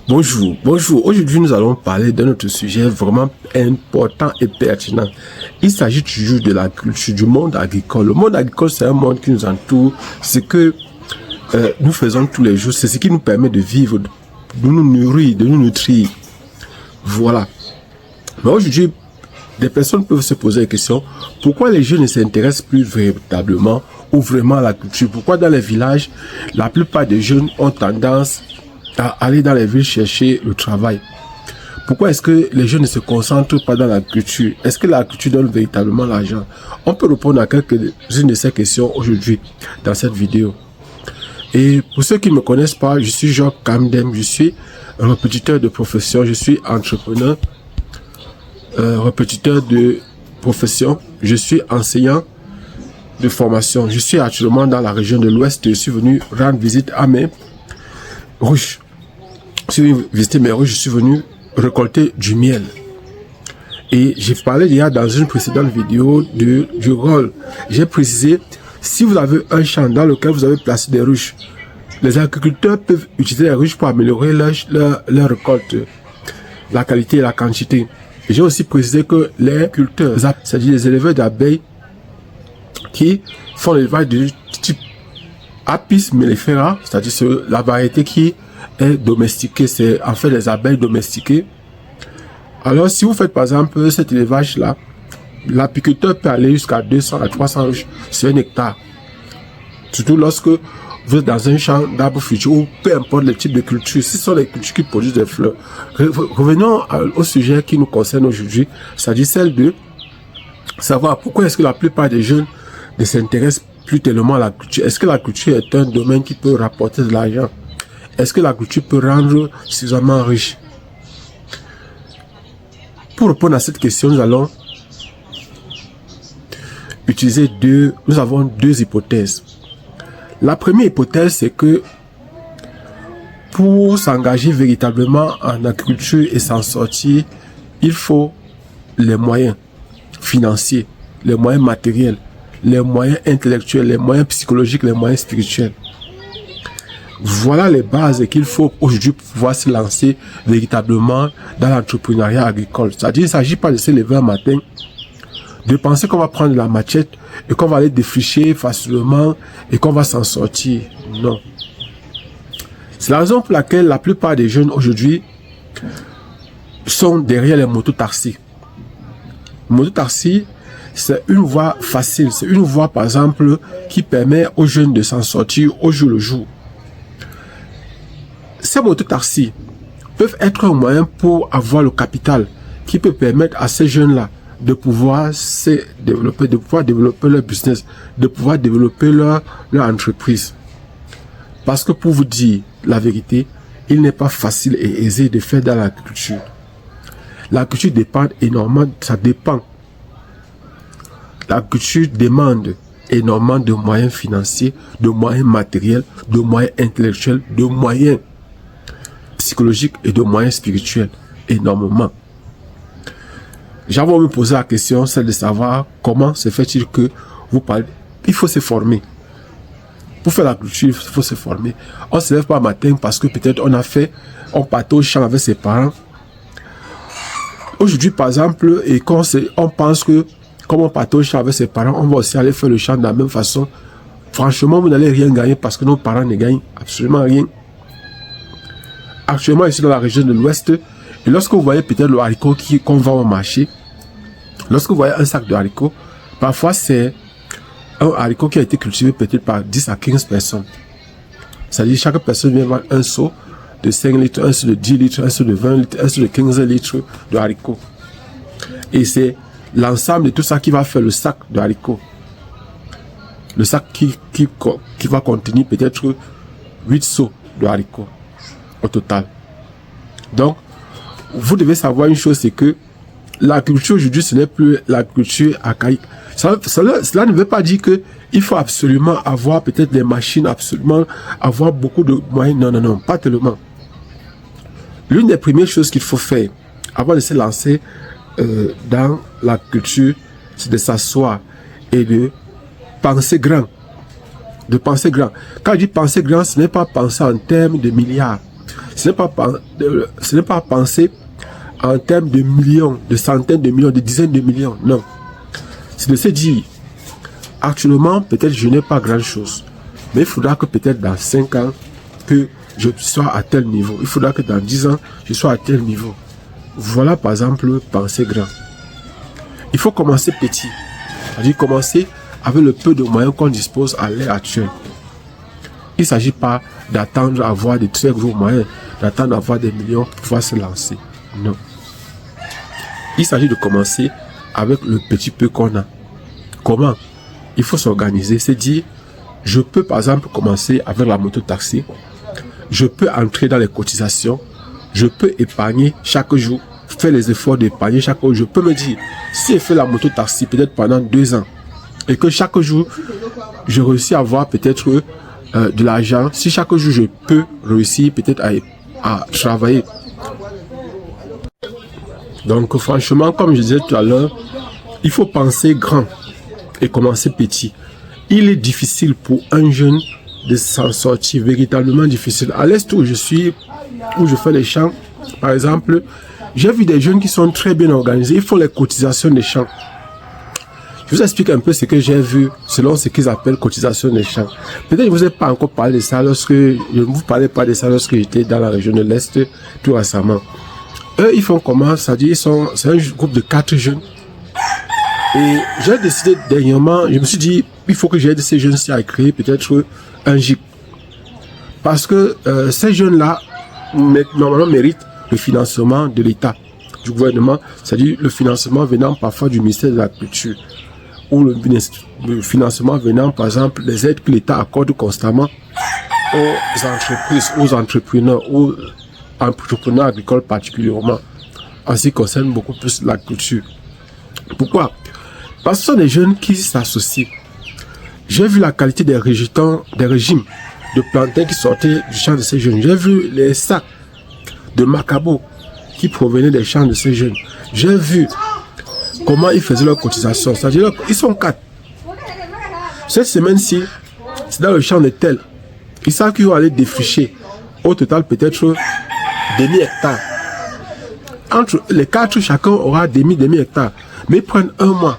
Bonjour, bonjour. Aujourd'hui, nous allons parler d'un autre sujet vraiment important et pertinent. Il s'agit toujours de la culture, du monde agricole. Le monde agricole, c'est un monde qui nous entoure. Ce que nous faisons tous les jours, c'est ce qui nous permet de vivre, de nous nourrir, de nous nutrir. Voilà. Mais aujourd'hui, des personnes peuvent se poser la question, pourquoi les jeunes ne s'intéressent plus véritablement ou vraiment à la culture? Pourquoi dans les villages, la plupart des jeunes ont tendance à aller dans les villes chercher le travail? Pourquoi est-ce que les jeunes ne se concentrent pas dans la culture? Est-ce que la culture donne véritablement l'argent? On peut répondre à quelques-unes de ces questions aujourd'hui dans cette vidéo. Et pour ceux qui ne me connaissent pas, je suis Job Kamdem, je suis répétiteur de profession, je suis entrepreneur, répétiteur de profession, je suis enseignant de formation. Je suis actuellement dans la région de l'Ouest, je suis venu rendre visite à mes ruches. Je suis venu visiter mes ruches, je suis venu récolter du miel. Et j'ai parlé déjà dans une précédente vidéo du rôle. J'ai précisé, si vous avez un champ dans lequel vous avez placé des ruches, les agriculteurs peuvent utiliser les ruches pour améliorer leur récolte, la qualité et la quantité. J'ai aussi précisé que les culteurs, c'est-à-dire les éleveurs d'abeilles qui font l'élevage de type Apis mellifera, c'est-à-dire la variété qui est domestiquée, c'est en fait les abeilles domestiquées. Alors si vous faites par exemple cet élevage-là, l'apiculteur peut aller jusqu'à 200 à 300 ruches sur un hectare. Surtout lorsque vous êtes dans un champ d'arbres fruitiers ou peu importe le type de culture, ce sont les cultures qui produisent des fleurs. Revenons au sujet qui nous concerne aujourd'hui, c'est-à-dire celle de savoir pourquoi est-ce que la plupart des jeunes ne s'intéressent plus tellement à la culture. Est-ce que la culture est un domaine qui peut rapporter de l'argent? Est-ce que la culture peut rendre suffisamment riche? Pour répondre à cette question, nous allons utiliser nous avons deux hypothèses. La première hypothèse, c'est que pour s'engager véritablement en agriculture et s'en sortir, il faut les moyens financiers, les moyens matériels, les moyens intellectuels, les moyens psychologiques, les moyens spirituels. Voilà les bases qu'il faut aujourd'hui pour pouvoir se lancer véritablement dans l'entrepreneuriat agricole. C'est-à-dire, il ne s'agit pas de se lever un matin, de penser qu'on va prendre la machette et qu'on va aller défricher facilement et qu'on va s'en sortir. Non. C'est la raison pour laquelle la plupart des jeunes aujourd'hui sont derrière les mototaxis. Mototaxi, c'est une voie facile. C'est une voie, par exemple, qui permet aux jeunes de s'en sortir au jour le jour. Ces mototaxis peuvent être un moyen pour avoir le capital qui peut permettre à ces jeunes-là de pouvoir se développer, de pouvoir développer leur business, de pouvoir développer leur entreprise. Parce que pour vous dire la vérité, il n'est pas facile et aisé de faire dans l'agriculture. L'agriculture dépend énormément, ça dépend. L'agriculture demande énormément de moyens financiers, de moyens matériels, de moyens intellectuels, de moyens psychologiques et de moyens spirituels. Énormément. J'avais me posé la question, celle de savoir comment se fait-il que vous parlez. Il faut se former. Pour faire l'agriculture, il faut se former. On ne se lève pas matin parce que peut-être on partait au champ avec ses parents. Aujourd'hui, par exemple, et quand on pense que comme on partait au champ avec ses parents, on va aussi aller faire le champ de la même façon. Franchement, vous n'allez rien gagner parce que nos parents ne gagnent absolument rien. Actuellement, ici dans la région de l'Ouest, et lorsque vous voyez peut-être le haricot qu'on vend au marché, lorsque vous voyez un sac de haricots, parfois c'est un haricot qui a été cultivé peut-être par 10 à 15 personnes. C'est-à-dire chaque personne vient vendre un seau de 5 litres, un seau de 10 litres, un seau de 20 litres, un seau de 15 litres de haricots. Et c'est l'ensemble de tout ça qui va faire le sac de haricots. Le sac qui va contenir peut-être 8 seaux de haricots au total. Donc, vous devez savoir une chose, c'est que l'agriculture aujourd'hui, ce n'est plus l'agriculture archaïque. Cela ne veut pas dire que il faut absolument avoir peut-être des machines, absolument avoir beaucoup de moyens. Non, non, non, pas tellement. L'une des premières choses qu'il faut faire avant de se lancer dans l'agriculture, c'est de s'asseoir et de penser grand. De penser grand. Quand je dis penser grand, ce n'est pas penser en termes de milliards. Ce n'est pas penser en termes de millions, de centaines de millions, de dizaines de millions. Non. C'est de se dire, actuellement, peut-être je n'ai pas grand-chose. Mais il faudra que peut-être dans 5 ans, que je sois à tel niveau. Il faudra que dans 10 ans, je sois à tel niveau. Voilà, par exemple, penser grand. Il faut commencer petit. C'est-à-dire commencer avec le peu de moyens qu'on dispose à l'heure actuelle. Il ne s'agit pas d'attendre à avoir des très gros moyens, d'attendre à avoir des millions pour pouvoir se lancer. Non. Il s'agit de commencer avec le petit peu qu'on a. Comment? Il faut s'organiser, c'est dire, je peux par exemple commencer avec la moto-taxi, je peux entrer dans les cotisations, je peux épargner chaque jour, faire les efforts d'épargner chaque jour. Je peux me dire, si je fais la moto-taxi peut-être pendant 2 ans, et que chaque jour, je réussis à avoir peut-être de l'argent, si chaque jour je peux réussir peut-être à travailler. Donc franchement, comme je disais tout à l'heure, il faut penser grand et commencer petit. Il est difficile pour un jeune de s'en sortir, véritablement difficile. À l'est où je suis, où je fais les champs, par exemple, j'ai vu des jeunes qui sont très bien organisés, ils font les cotisations des champs. Je vous explique un peu ce que j'ai vu selon ce qu'ils appellent cotisation des champs. Peut-être que je ne vous ai pas encore parlé de ça lorsque, je ne vous parlais pas de ça lorsque j'étais dans la région de l'Est tout récemment. Eux, ils font comment? C'est-à-dire, c'est un groupe de 4 jeunes. Et j'ai décidé dernièrement, je me suis dit, il faut que j'aide ces jeunes-ci à créer peut-être un GIP. Parce que ces jeunes-là, normalement, méritent le financement de l'État, du gouvernement, c'est-à-dire le financement venant parfois du ministère de la Culture, ou le financement venant, par exemple, des aides que l'État accorde constamment aux entreprises, aux entrepreneurs, aux entrepreneurs agricoles particulièrement, en ce qui concerne beaucoup plus la culture. Pourquoi? Parce que ce sont des jeunes qui s'associent. J'ai vu la qualité des régimes de plantains qui sortaient du champ de ces jeunes. J'ai vu les sacs de macabo qui provenaient des champs de ces jeunes. J'ai vu comment ils faisaient leur cotisation. C'est-à-dire ils sont 4. Cette semaine-ci, c'est dans le champ de tel. Ils savent qu'ils vont aller défricher au total peut-être demi-hectare. Entre les 4, chacun aura demi-hectare. Mais ils prennent 1 mois.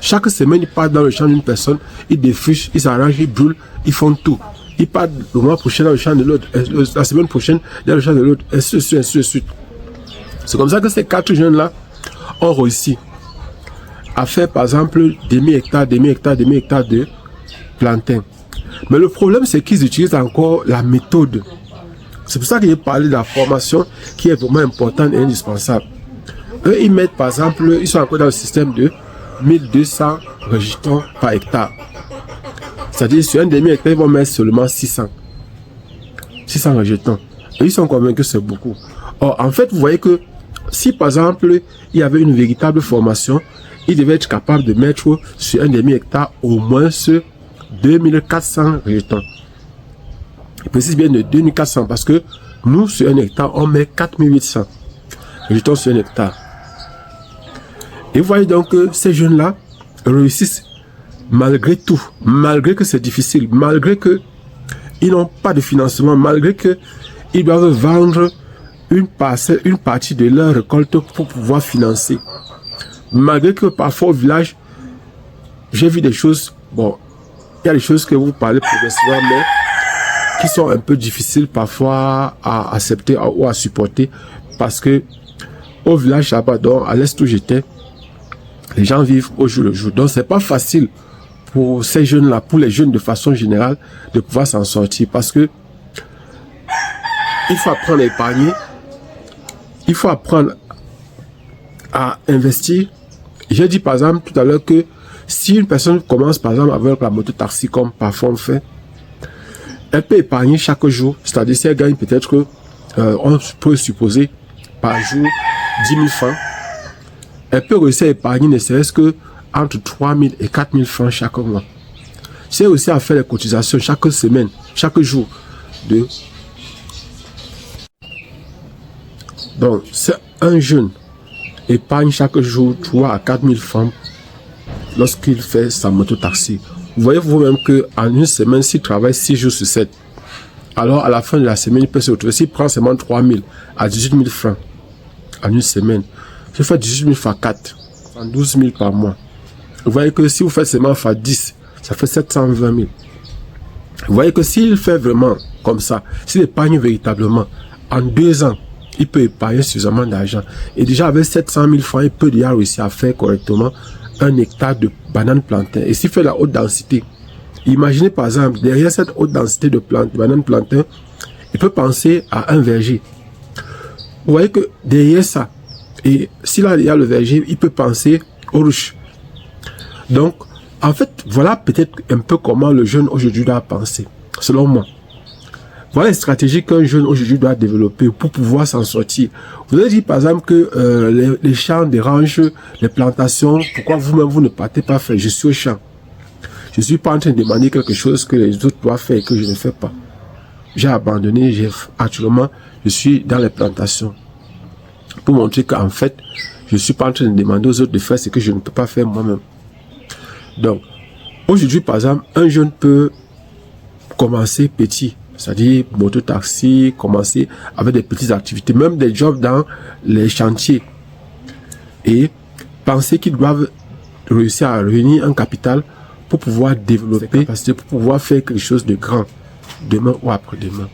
Chaque semaine, ils partent dans le champ d'une personne, ils défrichent, ils s'arrangent, ils brûlent, ils font tout. Ils partent le mois prochain dans le champ de l'autre, la semaine prochaine dans le champ de l'autre, ainsi de suite, ainsi de suite. C'est comme ça que ces 4 jeunes-là ont réussi à faire par exemple demi-hectare de plantain. Mais le problème, c'est qu'ils utilisent encore la méthode. C'est pour ça que j'ai parlé de la formation qui est vraiment importante et indispensable. Eux, ils mettent par exemple, ils sont encore dans le système de 1200 rejetons par hectare. C'est-à-dire, sur un demi-hectare, ils vont mettre seulement 600 rejetons. Et ils sont convaincus que c'est beaucoup. Or, en fait, vous voyez que si par exemple, il y avait une véritable formation, ils devaient être capables de mettre sur un demi-hectare au moins 2400 rejetons. Je précise bien de 2400 parce que nous, sur un hectare, on met 4800 rejetons sur un hectare. Et vous voyez donc que ces jeunes-là réussissent malgré tout, malgré que c'est difficile, malgré que ils n'ont pas de financement, malgré que ils doivent vendre une partie de leur récolte pour pouvoir financer. Malgré que parfois au village, j'ai vu des choses, bon, il y a des choses que vous parlez progressivement, mais qui sont un peu difficiles parfois à accepter ou à supporter, parce que au village là-bas, à l'est où j'étais, les gens vivent au jour le jour. Donc c'est pas facile pour ces jeunes-là, pour les jeunes de façon générale, de pouvoir s'en sortir, parce que il faut apprendre à épargner, il faut apprendre à investir. J'ai dit par exemple tout à l'heure que si une personne commence par exemple avec la moto-taxi comme parfois on fait, elle peut épargner chaque jour, c'est-à-dire si elle gagne peut-être, on peut supposer par jour 10 000 francs, elle peut réussir à épargner ne serait-ce que entre 3 000 et 4 000 francs chaque mois. C'est aussi à faire les cotisations chaque semaine, chaque jour. Donc, c'est un jeune épargne chaque jour 3 à 4 000 francs lorsqu'il fait sa moto-taxi. Vous voyez vous-même qu'en une semaine, s'il travaille 6 jours sur 7, Alors, à la fin de la semaine, il peut se retrouver, s'il prend seulement 3 000 à 18 000 francs en une semaine, je fais 18 000 fois 4, 12 000 par mois. Vous voyez que si vous faites seulement fois 10, ça fait 720 000. Vous voyez que s'il fait vraiment comme ça, s'il épargne véritablement, en 2 ans, il peut épargner suffisamment d'argent. Et déjà avec 700 000 francs, il peut déjà réussir à faire correctement 1 hectare de bananes plantain. Et s'il fait la haute densité, imaginez par exemple, derrière cette haute densité de bananes plantain, il peut penser à un verger. Vous voyez que derrière ça, et s'il a le verger, il peut penser aux ruches. Donc, en fait, voilà peut-être un peu comment le jeune aujourd'hui doit penser, selon moi. Voilà les stratégies qu'un jeune aujourd'hui doit développer pour pouvoir s'en sortir. Vous avez dit par exemple que les champs dérangent les plantations. Pourquoi vous-même vous ne partez pas faire? Je suis au champ. Je ne suis pas en train de demander quelque chose que les autres doivent faire et que je ne fais pas. J'ai abandonné, actuellement, je suis dans les plantations. Pour montrer qu'en fait, je ne suis pas en train de demander aux autres de faire ce que je ne peux pas faire moi-même. Donc, aujourd'hui, par exemple, un jeune peut commencer petit. C'est-à-dire moto-taxi, commencer avec des petites activités, même des jobs dans les chantiers. Et penser qu'ils doivent réussir à réunir un capital pour pouvoir développer, pour pouvoir faire quelque chose de grand, demain ou après-demain.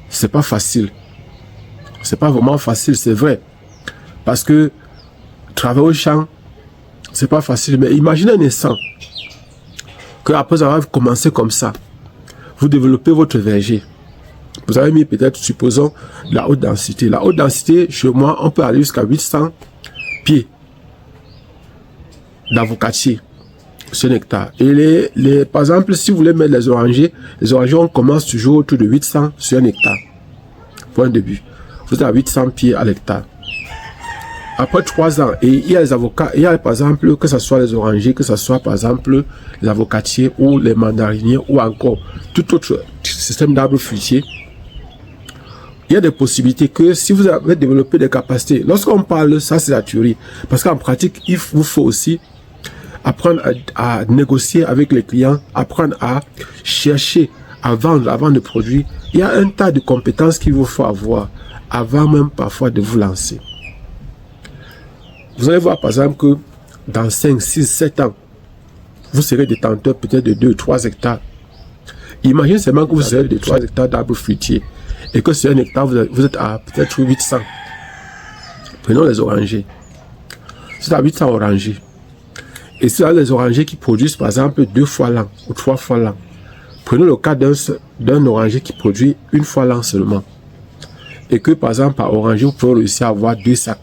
C'est pas facile. C'est pas vraiment facile, c'est vrai. Parce que travailler au champ, c'est pas facile. Mais imaginez un instant qu'après avoir commencé comme ça, vous développez votre verger. Vous avez mis peut-être, supposons, la haute densité. La haute densité, chez moi, on peut aller jusqu'à 800 pieds d'avocatier sur un hectare. Et par exemple, si vous voulez mettre les orangers, on commence toujours autour de 800 sur un hectare. Point de vue. Vous êtes à 800 pieds à l'hectare. Après 3 ans, et il y a les avocats, il y a par exemple, que ce soit les orangers, que ce soit par exemple les avocatiers ou les mandariniers ou encore tout autre système d'arbres fruitiers. Il y a des possibilités que si vous avez développé des capacités, lorsqu'on parle, ça c'est la théorie, parce qu'en pratique, il vous faut aussi apprendre à négocier avec les clients, apprendre à chercher, à vendre de produits. Il y a un tas de compétences qu'il vous faut avoir avant même parfois de vous lancer. Vous allez voir par exemple que dans 5, 6, 7 ans, vous serez détenteur peut-être de 2, 3 hectares. Imaginez seulement que vous serez de 3 hectares d'arbres fruitiers et que sur un hectare, vous êtes à peut-être 800. Prenons les orangers. C'est à 800 orangers. Et si vous avez les orangers qui produisent par exemple 2 fois l'an ou 3 fois l'an, prenons le cas d'un oranger qui produit 1 fois l'an seulement. Et que par exemple par oranger, vous pouvez réussir à avoir 2 sacs.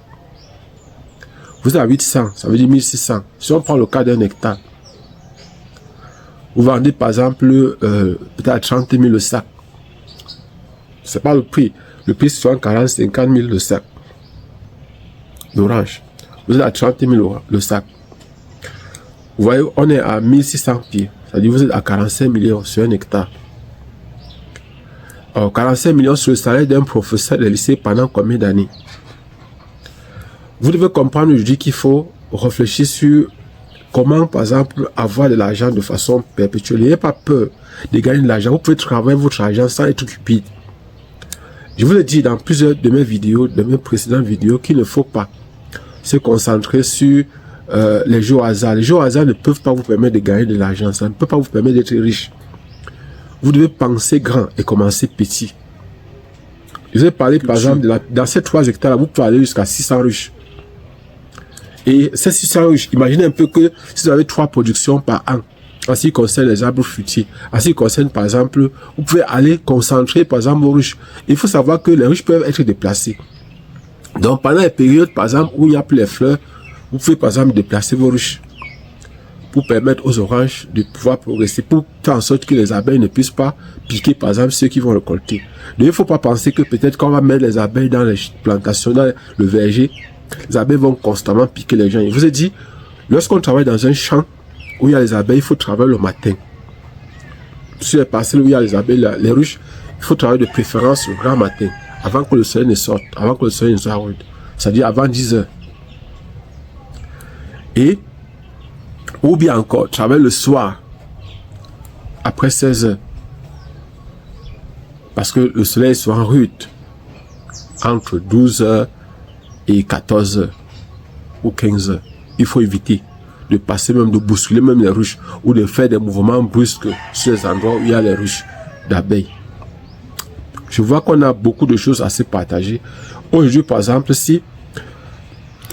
Vous êtes à 800, ça veut dire 1600. Si on prend le cas d'un hectare, vous vendez par exemple peut-être à 30 000 le sac. C'est pas le prix. Le prix c'est 40, 50 000 le sac d'orange. Vous êtes à 30 000 le sac. Vous voyez, on est à 1600 pieds. C'est-à-dire vous êtes à 45 millions sur un hectare. Alors, 45 millions sur le salaire d'un professeur de lycée pendant combien d'années? Vous devez comprendre aujourd'hui qu'il faut réfléchir sur comment, par exemple, avoir de l'argent de façon perpétuelle. N'ayez pas peur de gagner de l'argent. Vous pouvez travailler votre argent sans être cupide. Je vous ai dit dans plusieurs de mes vidéos, de mes précédentes vidéos, qu'il ne faut pas se concentrer sur les jeux au hasard. Les jeux au hasard ne peuvent pas vous permettre de gagner de l'argent. Ça ne peut pas vous permettre d'être riche. Vous devez penser grand et commencer petit. Je vous ai parlé, par exemple, dans ces 3 hectares, vous pouvez aller jusqu'à 600 ruches. Et ces 600 ruches, imaginez un peu que si vous avez 3 productions par an, en ce qui concerne les arbres fruitiers, en ce qui concerne, par exemple, vous pouvez aller concentrer, par exemple, vos ruches. Il faut savoir que les ruches peuvent être déplacées. Donc, pendant les périodes, par exemple, où il n'y a plus les fleurs, vous pouvez, par exemple, déplacer vos ruches pour permettre aux oranges de pouvoir progresser, pour faire en sorte que les abeilles ne puissent pas piquer, par exemple, ceux qui vont récolter. Donc, il ne faut pas penser que peut-être quand on va mettre les abeilles dans les plantations, dans le verger, les abeilles vont constamment piquer les gens. Je vous ai dit, lorsqu'on travaille dans un champ où il y a les abeilles, il faut travailler le matin. Sur les parcelles où il y a les abeilles, les ruches, il faut travailler de préférence le grand matin, avant que le soleil ne sorte, avant que le soleil ne soit rude. C'est-à-dire avant 10 heures. Et, ou bien encore, travailler le soir, après 16 heures. Parce que le soleil est souvent rude. Entre 12h et 14h ou 15h. Il faut éviter de passer, même de bousculer même les ruches ou de faire des mouvements brusques sur les endroits où il y a les ruches d'abeilles. Je vois qu'on a beaucoup de choses à se partager. Aujourd'hui, par exemple, si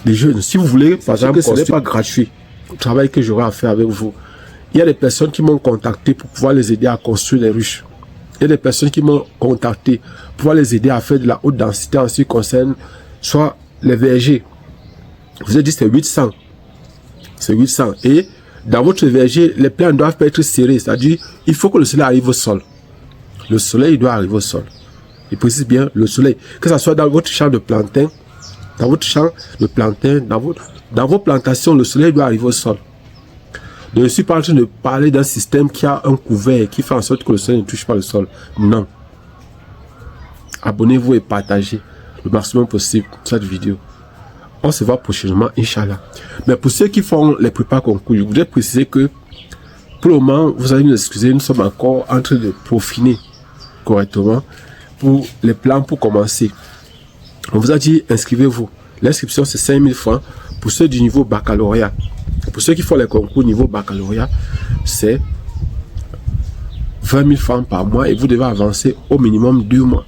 les jeunes, si vous voulez, par exemple, ce n'est pas gratuit, le travail que j'aurai à faire avec vous. Il y a des personnes qui m'ont contacté pour pouvoir les aider à construire les ruches. Il y a des personnes qui m'ont contacté pour pouvoir les aider à faire de la haute densité en ce qui concerne soit les vergers. Vous avez dit c'est 800. C'est 800. Et dans votre verger, les plants doivent pas être serrés. C'est-à-dire, il faut que le soleil arrive au sol. Le soleil doit arriver au sol. Il précise bien le soleil. Que ce soit dans votre champ de plantain, dans vos plantations, le soleil doit arriver au sol. Je ne suis pas en train de parler d'un système qui a un couvert qui fait en sorte que le soleil ne touche pas le sol. Non. Abonnez-vous et partagez le maximum possible cette vidéo. On se voit prochainement, Inch'Allah. Mais pour ceux qui font les prépas concours, je voudrais préciser que pour le moment, vous allez nous excuser, nous sommes encore en train de peaufiner correctement pour les plans pour commencer. On vous a dit, inscrivez-vous. L'inscription, c'est 5 000 francs pour ceux du niveau baccalauréat. Pour ceux qui font les concours niveau baccalauréat, c'est 20 000 francs par mois et vous devez avancer au minimum 2 mois.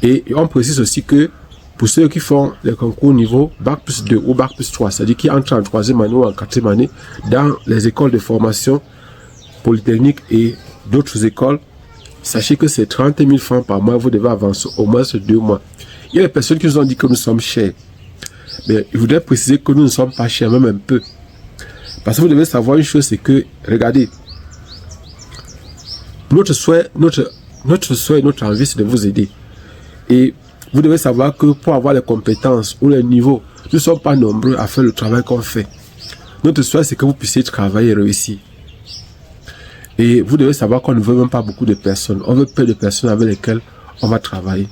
Et on précise aussi que pour ceux qui font les concours niveau Bac plus 2 ou Bac plus 3, c'est-à-dire qui entrent en 3e année ou en 4e année dans les écoles de formation polytechnique et d'autres écoles, sachez que c'est 30 000 francs par mois, vous devez avancer au moins 2 mois. Il y a des personnes qui nous ont dit que nous sommes chers. Mais je voudrais préciser que nous ne sommes pas chers, même un peu. Parce que vous devez savoir une chose, c'est que, regardez, notre souhait, notre envie, c'est de vous aider. Et vous devez savoir que pour avoir les compétences ou les niveaux, nous ne sommes pas nombreux à faire le travail qu'on fait. Notre souhait, c'est que vous puissiez travailler et réussir. Et vous devez savoir qu'on ne veut même pas beaucoup de personnes. On veut peu de personnes avec lesquelles on va travailler.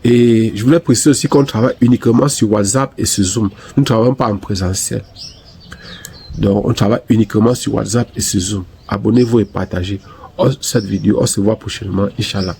Et je voulais préciser aussi qu'on travaille uniquement sur WhatsApp et sur Zoom. Nous ne travaillons pas en présentiel. Donc, on travaille uniquement sur WhatsApp et sur Zoom. Abonnez-vous et partagez cette vidéo. On se voit prochainement, Inch'Allah.